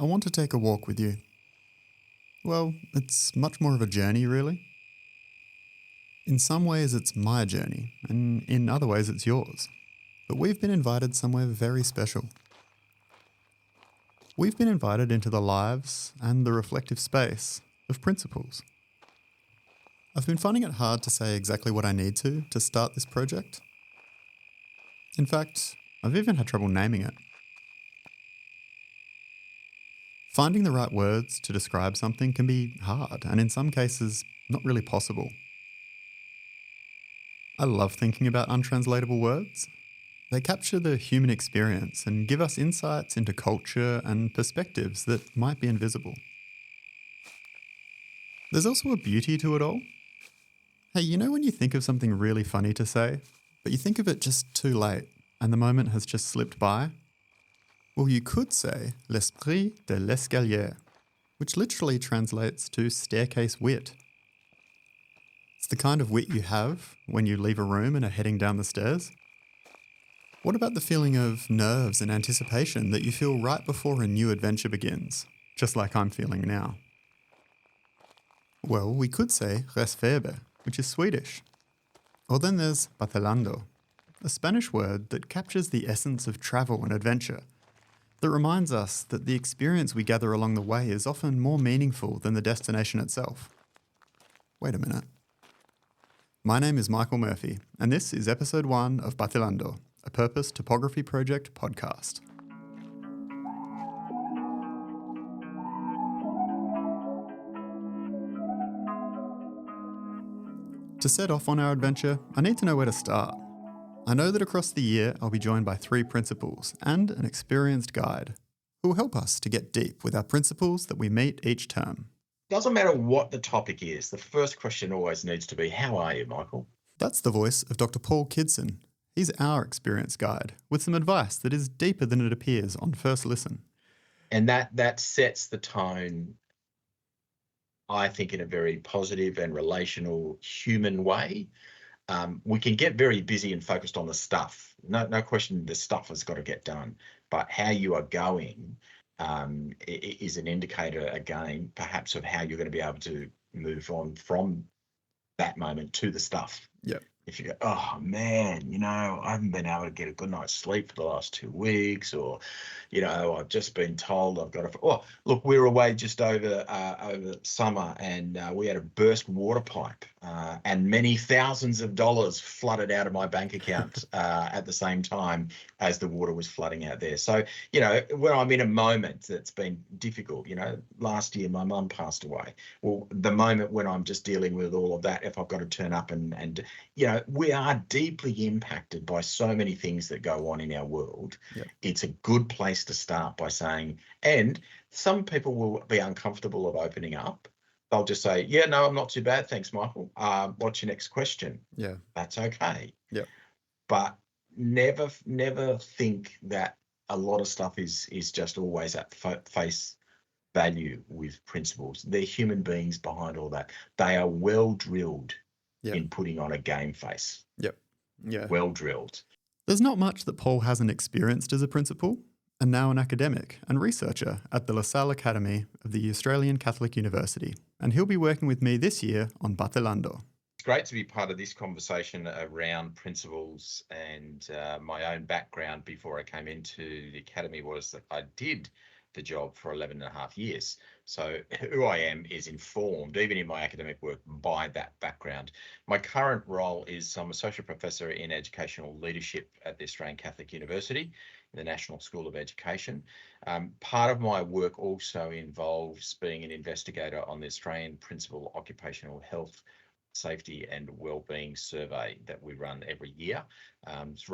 I want to take a walk with you. Well, it's much more of a journey, really. In some ways, it's my journey, and in other ways, it's yours. But we've been invited somewhere very special. We've been invited into the lives and the reflective space of principles. I've been finding it hard to say exactly what I need to start this project. In fact, I've even had trouble naming it. Finding the right words to describe something can be hard, and in some cases, not really possible. I love thinking about untranslatable words. They capture the human experience and give us insights into culture and perspectives that might be invisible. There's also a beauty to it all. Hey, you know when you think of something really funny to say, but you think of it just too late, and the moment has just slipped by? Well, you could say l'esprit de l'escalier, which literally translates to staircase wit. It's the kind of wit you have when you leave a room and are heading down the stairs. What about the feeling of nerves and anticipation that you feel right before a new adventure begins, just like I'm feeling now? Well, we could say resfeber, which is Swedish. Or then there's Vacilando, a Spanish word that captures the essence of travel and adventure, that reminds us that the experience we gather along the way is often more meaningful than the destination itself. Wait a minute. My name is Michael Murphy, and this is episode 1 of Vacilando, a Purpose Topography Project podcast. To set off on our adventure, I need to know where to start. I know that across the year I'll be joined by 3 principals and an experienced guide who will help us to get deep with our principles that we meet each term. Doesn't matter what the topic is, the first question always needs to be, how are you, Michael? That's the voice of Dr. Paul Kidson. He's our experienced guide with some advice that is deeper than it appears on first listen. And that sets the tone, I think, in a very positive and relational, human way. We can get very busy and focused on the stuff. No question, the stuff has got to get done. But how you are going is an indicator, again, perhaps of how you're going to be able to move on from that moment to the stuff. Yep. If you go, oh man, I haven't been able to get a good night's sleep for the last 2 weeks, or, I've just been told I've got to. Oh, look, we were away just over summer, and we had a burst water pipe, and many thousands of dollars flooded out of my bank account at the same time as the water was flooding out there. So, when I'm in a moment that's been difficult, last year my mum passed away. Well, the moment when I'm just dealing with all of that, if I've got to turn up and we are deeply impacted by so many things that go on in our world. Yep. It's a good place to start by saying, and some people will be uncomfortable of opening up. They'll just say, yeah, no, I'm not too bad. Thanks, Michael. What's your next question? Yeah. That's okay. Yep. But never think that a lot of stuff is just always at face value with principles. They're human beings behind all that. They are well drilled in putting on a game face. Yep. Yeah. Well drilled. There's not much that Paul hasn't experienced as a principal, and now an academic and researcher at the La Salle Academy of the Australian Catholic University, and he'll be working with me this year on Vacilando. It's great to be part of this conversation around principles, and my own background before I came into the academy was that I did the job for 11 and a half years. So who I am is informed, even in my academic work, by that background. My current role is I'm associate professor in educational leadership at the Australian Catholic University, in the National School of Education. Part of my work also involves being an investigator on the Australian Principal Occupational Health, Safety and Wellbeing Survey that we run every year. It's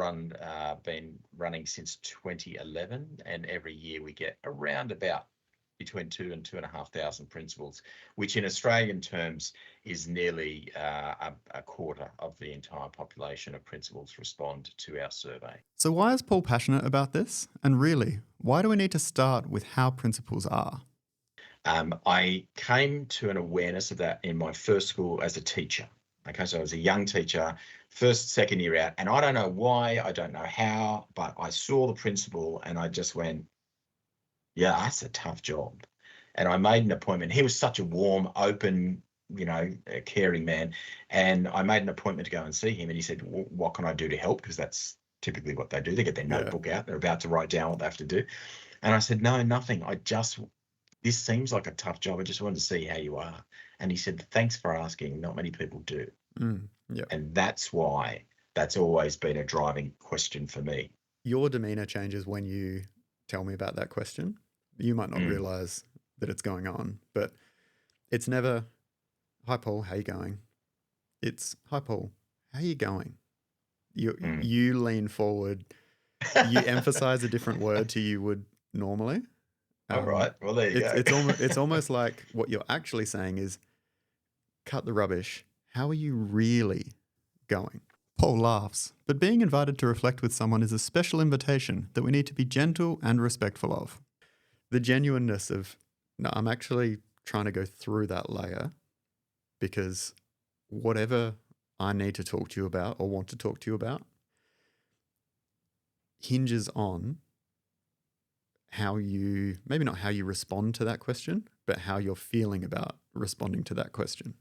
been running since 2011, and every year we get around about between 2,000 and 2,500 principals, which in Australian terms is nearly a quarter of the entire population of principals respond to our survey. So why is Paul passionate about this? And really, why do we need to start with how principles are? I came to an awareness of that in my first school as a teacher. Okay, so I was a young teacher, second year out, and I don't know why, I don't know how, but I saw the principal and I just went, Yeah, that's a tough job. And I made an appointment. He was such a warm, open, caring man. And I made an appointment to go and see him. And he said, What can I do to help? Because that's typically what they do. They get their Yeah. notebook out. They're about to write down what they have to do. And I said, No, nothing. This seems like a tough job. I just wanted to see how you are. And he said, Thanks for asking. Not many people do. Yeah. And that's why that's always been a driving question for me. Your demeanor changes when you tell me about that question. You might not Mm, realize that it's going on, but it's never, "Hi, Paul, how you going?" It's, "Hi, Paul, how you going?" You mm. you lean forward, you emphasize a different word to you would normally. All right. Well, there you It's go. it's almost like what you're actually saying is, "Cut the rubbish. How are you really going?" Paul laughs, but being invited to reflect with someone is a special invitation that we need to be gentle and respectful of. The genuineness of, no, I'm actually trying to go through that layer because whatever I need to talk to you about or want to talk to you about hinges on how you, maybe not how you respond to that question, but how you're feeling about responding to that question.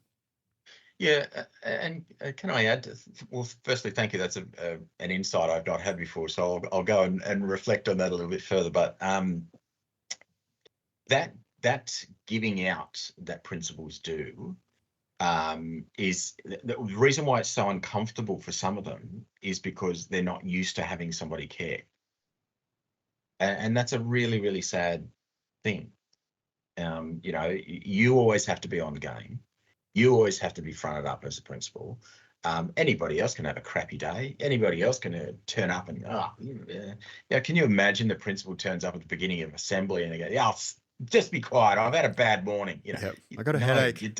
Yeah, and can I add? Well, firstly, thank you. That's an insight I've not had before, so I'll go and reflect on that a little bit further. But that giving out that principals do is the reason why it's so uncomfortable for some of them is because they're not used to having somebody care, and that's a really, really sad thing. You always have to be on game. You always have to be fronted up as a principal. Anybody else can have a crappy day. Anybody else can turn up and, yeah. Can you imagine the principal turns up at the beginning of assembly and they go, yeah, just be quiet. I've had a bad morning. Yep. I got a No, headache.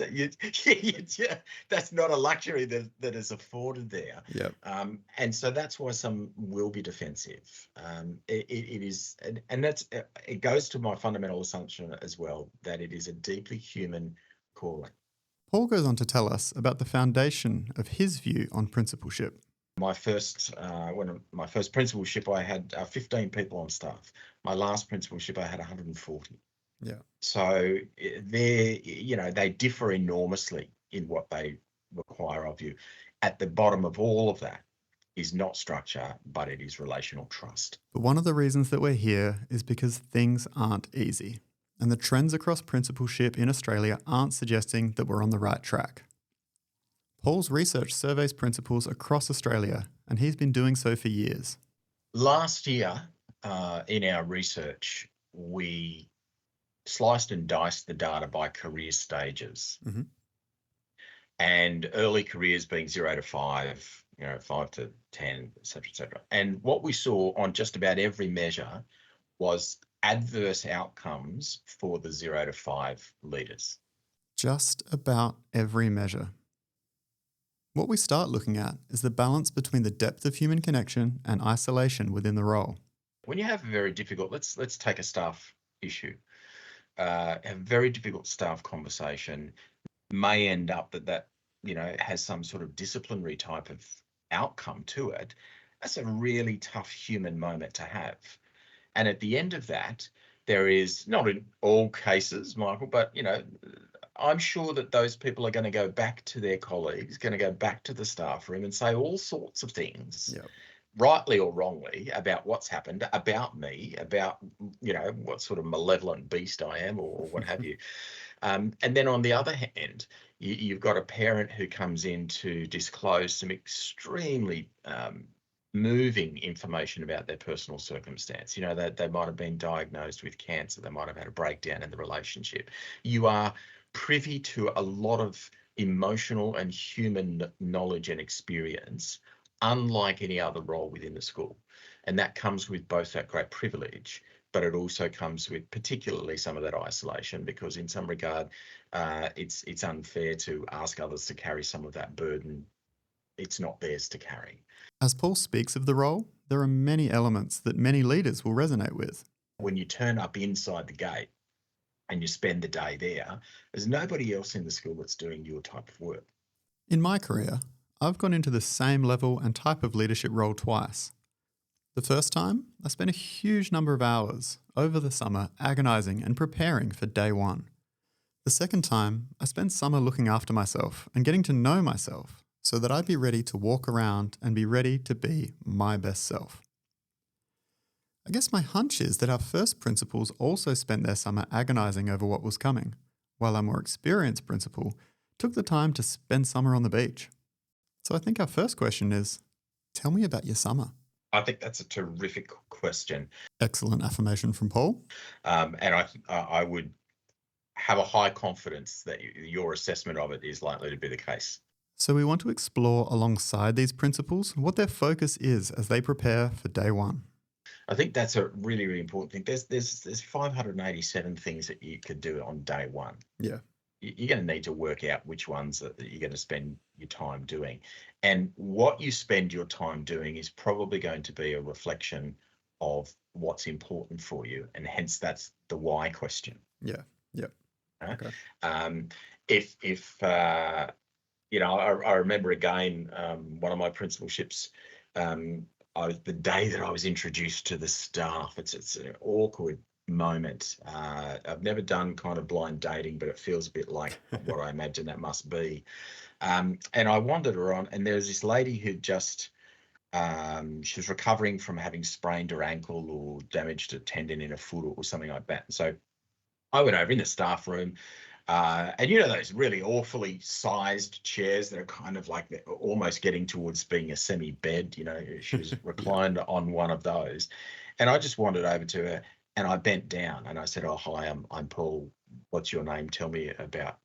yeah, that's not a luxury that is afforded there. Yep. And so that's why some will be defensive. It is, and that's, it goes to my fundamental assumption as well, that it is a deeply human calling. Paul goes on to tell us about the foundation of his view on principalship. My first principalship, I had 15 people on staff. My last principalship, I had 140. Yeah. So they differ enormously in what they require of you. At the bottom of all of that is not structure, but it is relational trust. But one of the reasons that we're here is because things aren't easy. And the trends across principalship in Australia aren't suggesting that we're on the right track. Paul's research surveys principals across Australia, and he's been doing so for years. Last year, in our research, we sliced and diced the data by career stages. Mm-hmm. And early careers being 0 to 5, 5 to 10, et cetera, et cetera. And what we saw on just about every measure was adverse outcomes for the 0 to 5 leaders. Just about every measure. What we start looking at is the balance between the depth of human connection and isolation within the role. When you have a very difficult, let's take a staff issue. A very difficult staff conversation may end up that has some sort of disciplinary type of outcome to it. That's a really tough human moment to have. And at the end of that, there is, not in all cases, Michael, but I'm sure that those people are going to go back to their colleagues, going to go back to the staff room and say all sorts of things, Yep. rightly or wrongly, about what's happened, about me, about what sort of malevolent beast I am, or what have you. And then on the other hand, you've got a parent who comes in to disclose some extremely moving information about their personal circumstance. That they might have been diagnosed with cancer, they might have had a breakdown in the relationship. You are privy to a lot of emotional and human knowledge and experience, unlike any other role within the school. And that comes with both that great privilege, but it also comes with particularly some of that isolation, because in some regard, it's unfair to ask others to carry some of that burden. It's not theirs to carry. As Paul speaks of the role, there are many elements that many leaders will resonate with. When you turn up inside the gate and you spend the day there's nobody else in the school that's doing your type of work. In my career, I've gone into the same level and type of leadership role twice. The first time, I spent a huge number of hours over the summer agonizing and preparing for day one. The second time, I spent summer looking after myself and getting to know myself so that I'd be ready to walk around and be ready to be my best self. I guess my hunch is that our first principals also spent their summer agonizing over what was coming, while our more experienced principal took the time to spend summer on the beach. So I think our first question is, tell me about your summer. I think that's a terrific question. Excellent affirmation from Paul. And I would have a high confidence that your assessment of it is likely to be the case. So we want to explore alongside these principles what their focus is as they prepare for day one. I think that's a really, really important thing. There's 587 things that you could do on day one. Yeah. You're going to need to work out which ones that you're going to spend your time doing. And what you spend your time doing is probably going to be a reflection of what's important for you. And hence that's the why question. Yeah. Yep. Right? Okay. If I remember again, one of my principalships, the day that I was introduced to the staff, it's an awkward moment. I've never done kind of blind dating, but it feels a bit like what I imagine that must be. And I wandered around, and there was this lady who just, she was recovering from having sprained her ankle or damaged a tendon in a foot or something like that. And so I went over in the staff room, and those really awfully sized chairs that are kind of like they're almost getting towards being a semi-bed. She was reclined on one of those, and I just wandered over to her and I bent down and I said, "Oh, hi, I'm Paul. What's your name? Tell me about."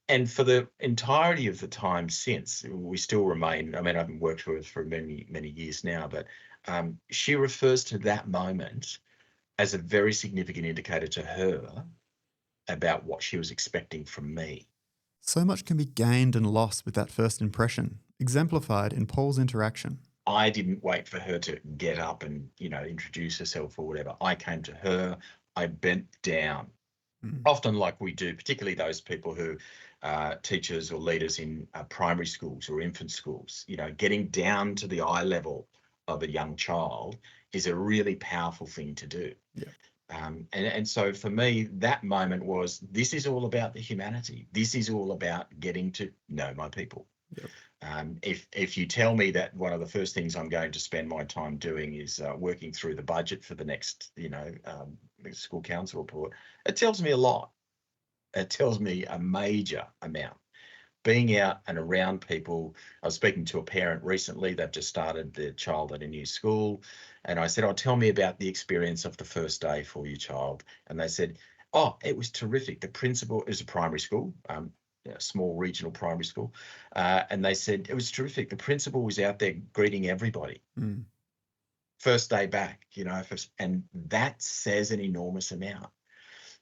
And for the entirety of the time since, we still remain. I mean, I haven't worked with her for many, many years now, but she refers to that moment as a very significant indicator to her about what she was expecting from me. So much can be gained and lost with that first impression, exemplified in Paul's interaction. I didn't wait for her to get up and, introduce herself or whatever. I came to her, I bent down, often like we do, particularly those people who teachers or leaders in primary schools or infant schools, getting down to the eye level of a young child is a really powerful thing to do. Yeah. And so for me, that moment was, this is all about the humanity. This is all about getting to know my people. Yep. If you tell me that one of the first things I'm going to spend my time doing is working through the budget for the next, school council report, it tells me a lot. It tells me a major amount. Being out and around people. I was speaking to a parent recently. They've just started their child at a new school. And I said, "Oh, tell me about the experience of the first day for your child." And they said, "Oh, it was terrific. The principal is a primary school, a small regional primary school." And they said, "It was terrific. The principal was out there greeting everybody." First day back, and that says an enormous amount.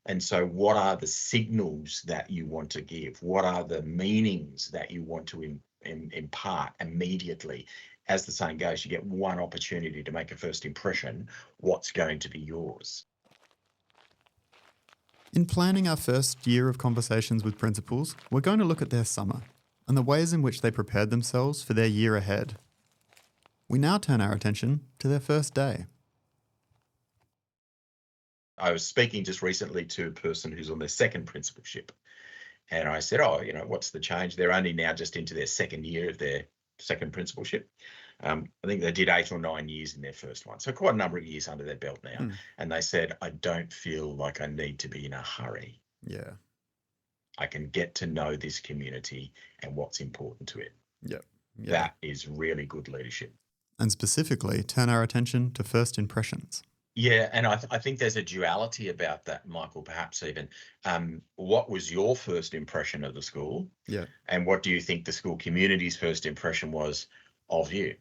And so what are the signals that you want to give? What are the meanings that you want to impart immediately? As the saying goes, you get one opportunity to make a first impression. What's going to be yours? In planning our first year of conversations with principals, we're going to look at their summer and the ways in which they prepared themselves for their year ahead. We now turn our attention to their first day. I was speaking just recently to a person who's on their second principalship. And I said, "Oh, what's the change?" They're only now just into their second year of their second principalship. I think they did 8 or 9 years in their first one. So quite a number of years under their belt now. And they said, "I don't feel like I need to be in a hurry. Yeah. I can get to know this community and what's important to it." Yep. Yeah. That is really good leadership. And specifically, turn our attention to first impressions. Yeah, and I think there's a duality about that, Michael, perhaps even. What was your first impression of the school? Yeah. And what do you think the school community's first impression was of you?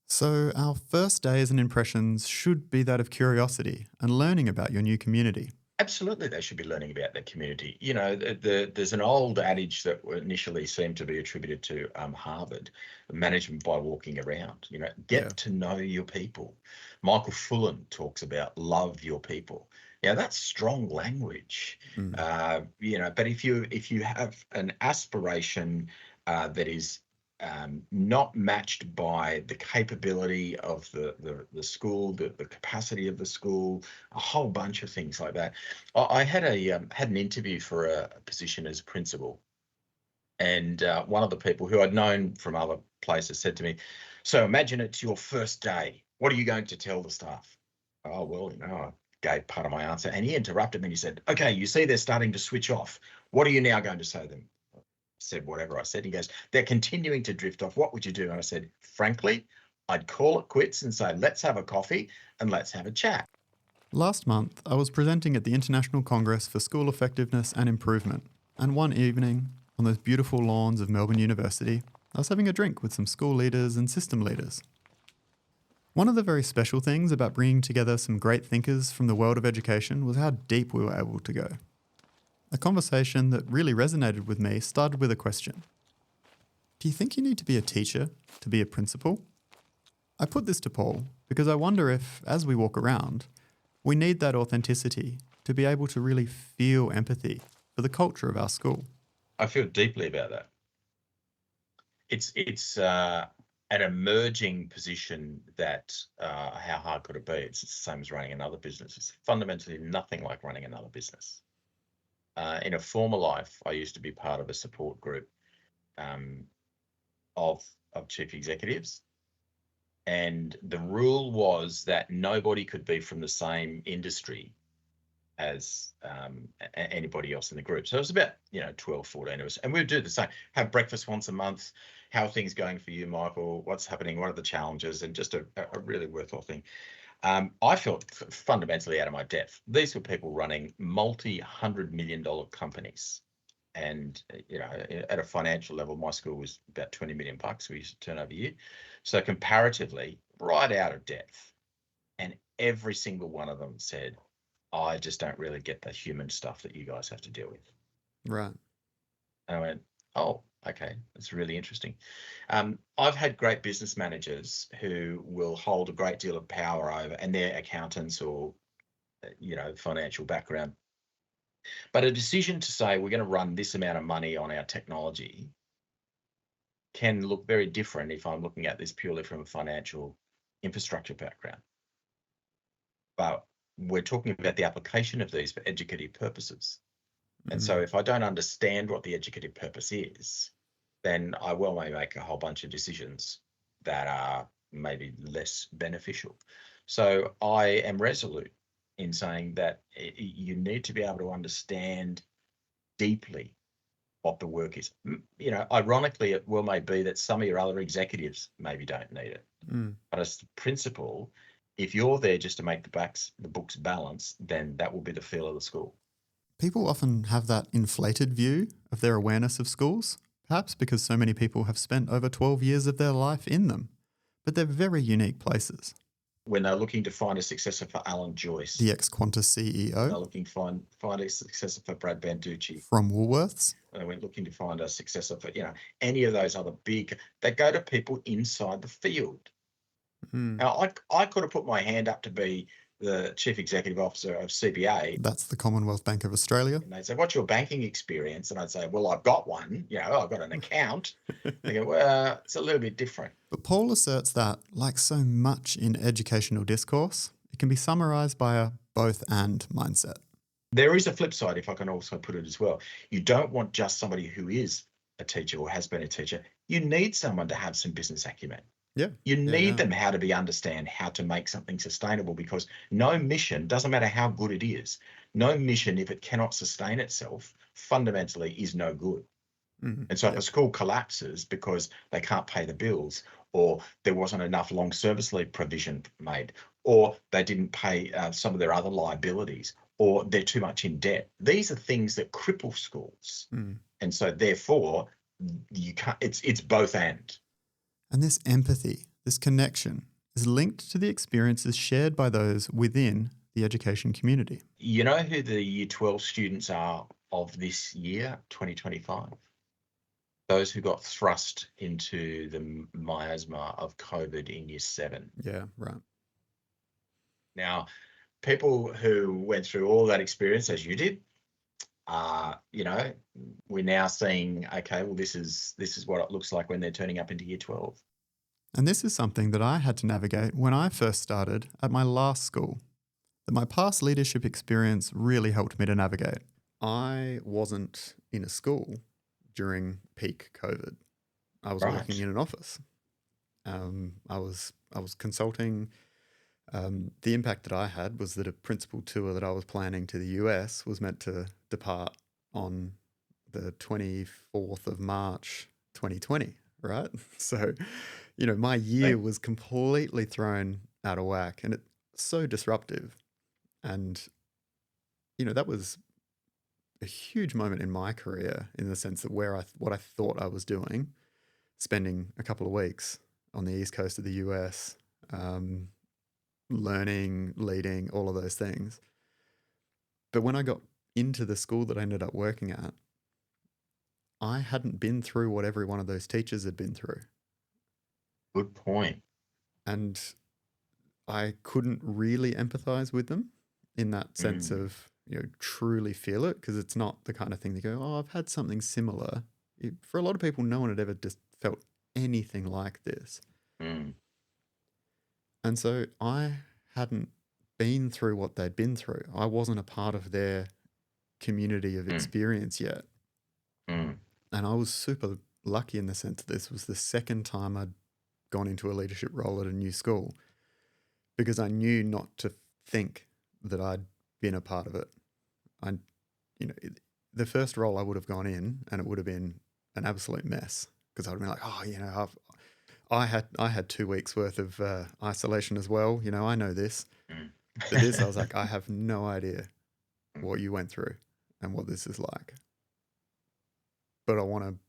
So, our first days and impressions should be that of curiosity and learning about your new community. Absolutely, they should be learning about their community. There's an old adage that initially seemed to be attributed to Harvard, management by walking around. Get to know your people. Michael Fullan talks about love your people. That's strong language. But if you have an aspiration that is not matched by the capability of the school, the capacity of the school, a whole bunch of things like that. I had an interview for a position as principal, and one of the people who I'd known from other places said to me, "So imagine it's your first day. What are you going to tell the staff?" Oh, well, I gave part of my answer, and he interrupted me and he said, "Okay, you see they're starting to switch off. What are you now going to say to them?" Said whatever I said. He goes, "They're continuing to drift off. What would you do?" And I said, "Frankly, I'd call it quits and say, let's have a coffee and let's have a chat." Last month, I was presenting at the International Congress for School Effectiveness and Improvement, and one evening, on those beautiful lawns of Melbourne University, I was having a drink with some school leaders and system leaders. One of the very special things about bringing together some great thinkers from the world of education was how deep we were able to go. A conversation that really resonated with me started with a question. Do you think you need to be a teacher to be a principal? I put this to Paul because I wonder if, as we walk around, we need that authenticity to be able to really feel empathy for the culture of our school. I feel deeply about that. It's an emerging position that how hard could it be? It's the same as running another business. It's fundamentally nothing like running another business. In a former life, I used to be part of a support group of chief executives. And the rule was that nobody could be from the same industry as anybody else in the group. So it was about 12, 14 of us, and we'd do the same. Have breakfast once a month. How are things going for you, Michael? What's happening? What are the challenges? And just a really worthwhile thing. I felt fundamentally out of my depth. These were people running multi-$100 million companies. And at a financial level, my school was about 20 million bucks we used to turn over a year. So comparatively, right out of depth. And every single one of them said, "I just don't really get the human stuff that you guys have to deal with." Right. And I went, "Oh, okay, that's really interesting." I've had great business managers who will hold a great deal of power over, and they're accountants or, financial background. But a decision to say we're going to run this amount of money on our technology can look very different if I'm looking at this purely from a financial infrastructure background. But we're talking about the application of these for educative purposes. And so if I don't understand what the educative purpose is, then I well may make a whole bunch of decisions that are maybe less beneficial. So I am resolute in saying that you need to be able to understand deeply what the work is. Ironically, it well may be that some of your other executives maybe don't need it. But as the principal, if you're there just to make the books balance, then that will be the feel of the school. People often have that inflated view of their awareness of schools, perhaps because so many people have spent over 12 years of their life in them. But they're very unique places. When they're looking to find a successor for Alan Joyce, The ex-Qantas CEO. They're looking to find a successor for Brad Banducci. From Woolworths. They went looking to find a successor for, any of those other big, they go to people inside the field. Now, I could have put my hand up to be the chief executive officer of CBA. That's the Commonwealth Bank of Australia. And they'd say, "What's your banking experience?" And I'd say, "Well, I've got one. I've got an account." They go, "Well, it's a little bit different." But Paul asserts that, like so much in educational discourse, it can be summarised by a both-and mindset. There is a flip side, if I can also put it as well. You don't want just somebody who is a teacher or has been a teacher. You need someone to have some business acumen. Yeah. You need them how to understand how to make something sustainable, because no mission, doesn't matter how good it is, no mission, if it cannot sustain itself, fundamentally is no good. And so if a school collapses because they can't pay the bills, or there wasn't enough long service leave provision made, or they didn't pay some of their other liabilities, or they're too much in debt, these are things that cripple schools. And so therefore, you can't. It's both and. And this empathy, this connection, is linked to the experiences shared by those within the education community. You know who the Year 12 students are of this year, 2025? Those who got thrust into the miasma of COVID in Year 7. Yeah, right. Now, people who went through all that experience, as you did, we're now seeing, okay, well, this is what it looks like when they're turning up into year 12. And this is something that I had to navigate when I first started at my last school, that my past leadership experience really helped me to navigate. I wasn't in a school during peak COVID. I was working Right. in an office. I was consulting. The impact that I had was that a principal tour that I was planning to the US was meant to depart on the 24th of March 2020, right? So, my year Right. was completely thrown out of whack, and it's so disruptive. And, that was a huge moment in my career in the sense that what I thought I was doing, spending a couple of weeks on the east coast of the US, learning, leading, all of those things. But when I got into the school that I ended up working at, I hadn't been through what every one of those teachers had been through. Good point. And I couldn't really empathize with them in that sense Mm, of, truly feel it, because it's not the kind of thing they go, oh, I've had something similar. For a lot of people, no one had ever just felt anything like this. mm, And so I hadn't been through what they'd been through. I wasn't a part of their community of mm, experience yet. mm, And I was super lucky in the sense that this was the second time I'd gone into a leadership role at a new school, because I knew not to think that I'd been a part of it. I, you know, the first role I would have gone in and it would have been an absolute mess, because I'd been like, oh, I had 2 weeks worth of isolation as well. I know this. mm. But this, I was like, I have no idea what you went through and what this is like. But I want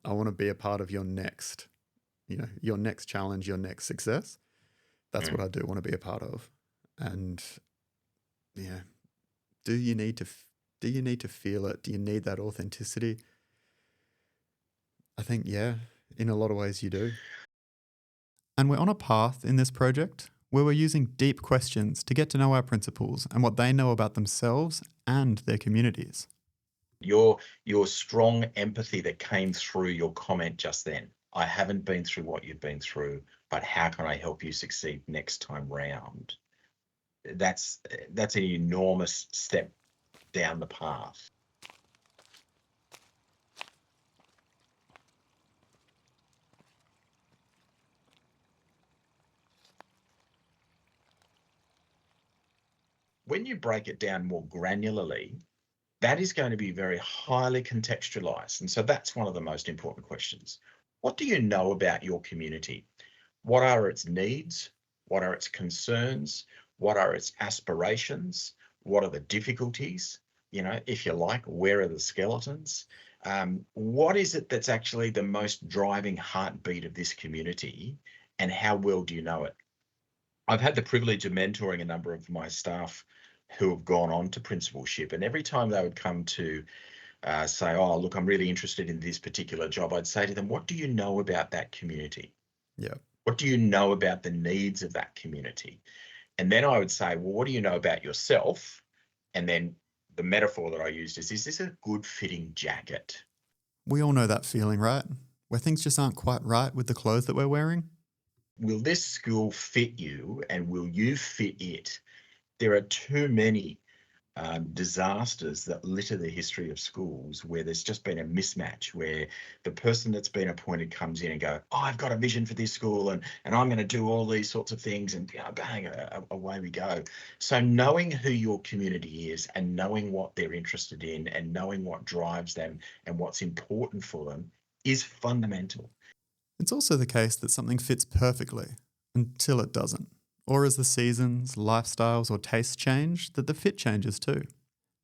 to be a part of your next challenge, your next success. That's what Mm. I do want to be a part of. And yeah, do you need to do you need to feel it? Do you need that authenticity? I think yeah, in a lot of ways you do. And we're on a path in this project where we're using deep questions to get to know our principals and what they know about themselves and their communities. Your strong empathy that came through your comment just then. I haven't been through what you've been through, but how can I help you succeed next time round? That's an enormous step down the path. When you break it down more granularly, that is going to be very highly contextualized. And so that's one of the most important questions. What do you know about your community? What are its needs? What are its concerns? What are its aspirations? What are the difficulties? If you like, where are the skeletons? What is it that's actually the most driving heartbeat of this community? And how well do you know it? I've had the privilege of mentoring a number of my staff who have gone on to principalship. And every time they would come to say, oh, look, I'm really interested in this particular job, I'd say to them, what do you know about that community? Yeah. What do you know about the needs of that community? And then I would say, well, what do you know about yourself? And then the metaphor that I used is this a good fitting jacket? We all know that feeling, right? Where things just aren't quite right with the clothes that we're wearing. Will this school fit you and will you fit it? There are too many disasters that litter the history of schools where there's just been a mismatch, where the person that's been appointed comes in and go, oh, I've got a vision for this school and I'm going to do all these sorts of things, and bang, away we go. So knowing who your community is and knowing what they're interested in and knowing what drives them and what's important for them is fundamental. It's also the case that something fits perfectly until it doesn't. Or as the seasons, lifestyles, or tastes change, that the fit changes too.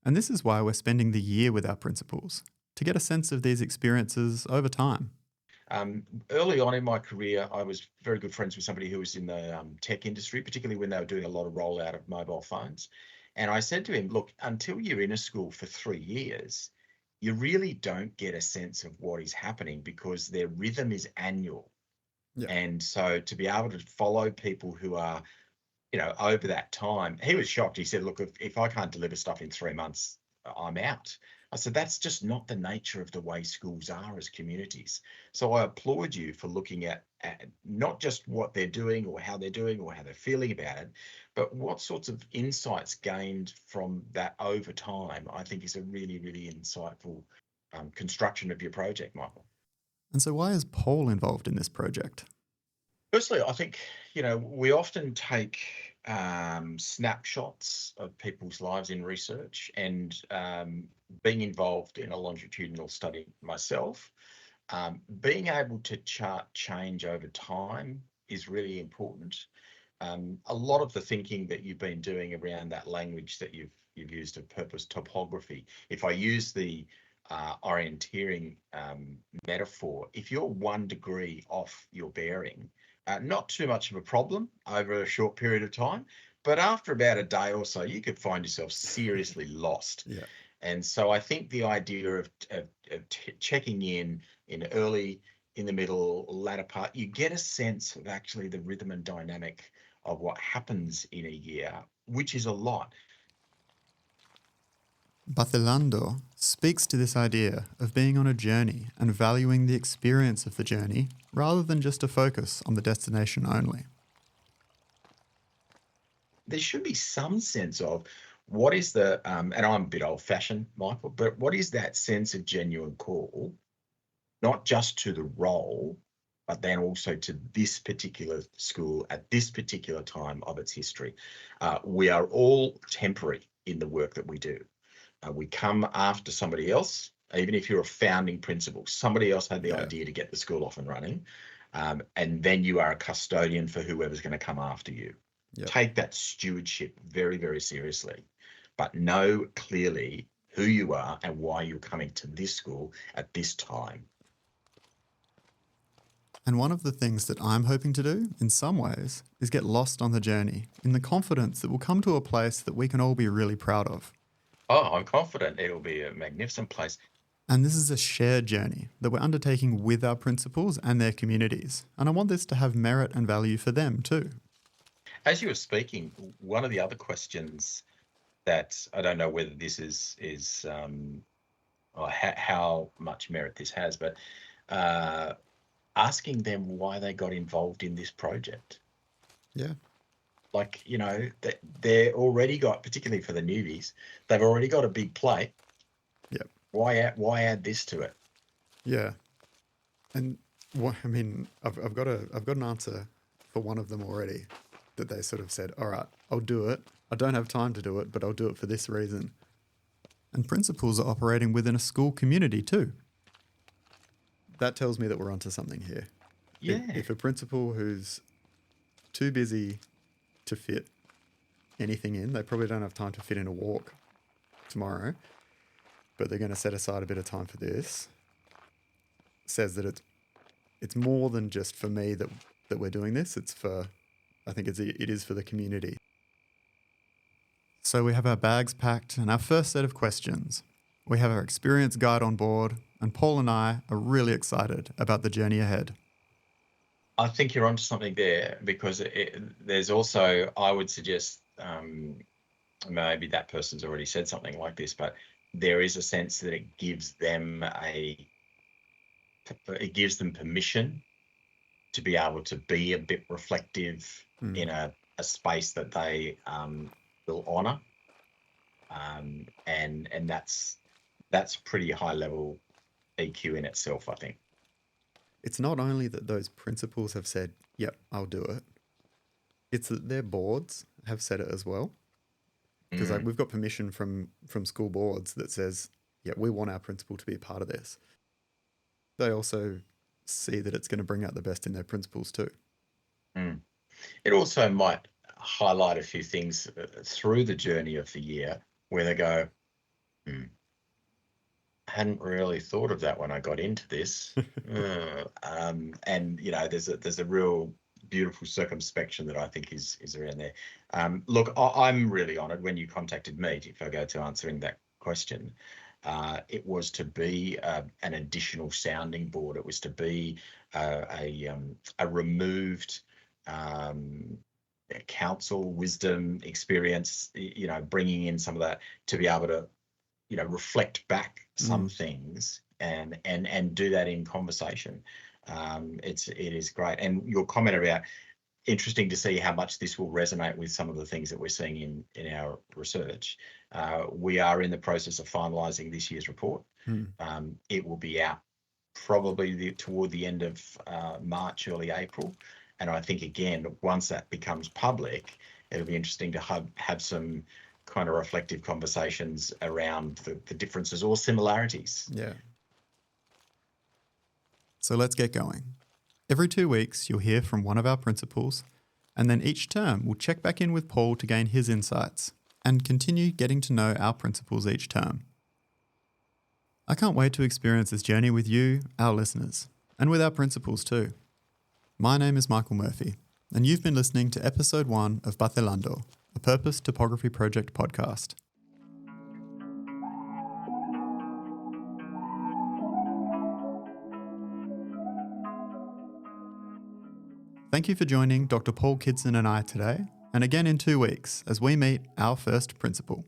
And this is why we're spending the year with our principals, to get a sense of these experiences over time. Early on in my career, I was very good friends with somebody who was in the tech industry, particularly when they were doing a lot of rollout of mobile phones. And I said to him, look, until you're in a school for 3 years, you really don't get a sense of what is happening because their rhythm is annual. Yeah. And so to be able to follow people who are, over that time, he was shocked. He said, look, if I can't deliver stuff in 3 months, I'm out. I said, that's just not the nature of the way schools are as communities. So I applaud you for looking at not just what they're doing or how they're doing or how they're feeling about it, but what sorts of insights gained from that over time, I think is a really, really insightful construction of your project, Michael. And so, why is Paul involved in this project? Firstly, I think, we often take snapshots of people's lives in research, and being involved in a longitudinal study myself, being able to chart change over time is really important. A lot of the thinking that you've been doing around that language that you've used of purpose topography, if I use the orienteering metaphor, if you're 1 degree off your bearing, not too much of a problem over a short period of time, but after about a day or so, you could find yourself seriously lost. Yeah. And so I think the idea of checking in early, in the middle, latter part, you get a sense of actually the rhythm and dynamic of what happens in a year, which is a lot. Vacilando speaks to this idea of being on a journey and valuing the experience of the journey rather than just a focus on the destination only. There should be some sense of what is the, and I'm a bit old fashioned, Michael, but what is that sense of genuine call, not just to the role, but then also to this particular school at this particular time of its history. We are all temporary in the work that we do. We come after somebody else, even if you're a founding principal, somebody else had the idea to get the school off and running. And then you are a custodian for whoever's going to come after you. Yep. Take that stewardship very, very seriously, but know clearly who you are and why you're coming to this school at this time. And one of the things that I'm hoping to do, in some ways, is get lost on the journey in the confidence that we'll come to a place that we can all be really proud of. Oh, I'm confident it'll be a magnificent place. And this is a shared journey that we're undertaking with our principals and their communities. And I want this to have merit and value for them too. As you were speaking, one of the other questions that I don't know whether this is or how much merit this has, but asking them why they got involved in this project. Yeah. Like, they're already got, particularly for the newbies, they've already got a big plate. Yep. Why add this to it? Yeah. And I've got an answer for one of them already that they sort of said, all right, I'll do it. I don't have time to do it, but I'll do it for this reason. And principals are operating within a school community too. That tells me that we're onto something here. Yeah. If a principal who's too busy to fit anything in, they probably don't have time to fit in a walk tomorrow, but they're going to set aside a bit of time for this, says that it's more than just for me that we're doing this. I think it is for the community. So we have our bags packed and our first set of questions. We have our experience guide on board, and Paul and I are really excited about the journey ahead. I think you're onto something there, because there's also, I would suggest, maybe that person's already said something like this, but there is a sense that it gives them permission to be able to be a bit reflective in a space that they will honour, and that's pretty high level EQ in itself, I think. It's not only that those principals have said, yep, I'll do it. It's that their boards have said it as well. Because we've got permission from school boards that says, yeah, we want our principal to be a part of this. They also see that it's going to bring out the best in their principals too. It also might highlight a few things through the journey of the year where they go, I hadn't really thought of that when I got into this. And there's a real beautiful circumspection that I think is around there. Look, I'm really honoured when you contacted me, if I go to answering that question. It was to be an additional sounding board. It was to be a removed counsel, wisdom, experience, bringing in some of that to be able to reflect back some things and do that in conversation. It is great. And your comment about interesting to see how much this will resonate with some of the things that we're seeing in our research. We are in the process of finalising this year's report. It will be out probably toward the end of March, early April. And I think, again, once that becomes public, it'll be interesting to have some kind of reflective conversations around the differences or similarities. Yeah. So let's get going. Every 2 weeks, you'll hear from one of our principals, and then each term we'll check back in with Paul to gain his insights and continue getting to know our principals each term. I can't wait to experience this journey with you, our listeners, and with our principals too. My name is Michael Murphy, and you've been listening to episode 1 of Vacilando, a Purpose Topography Project podcast. Thank you for joining Dr. Paul Kidson and I today, and again in 2 weeks as we meet our first principal.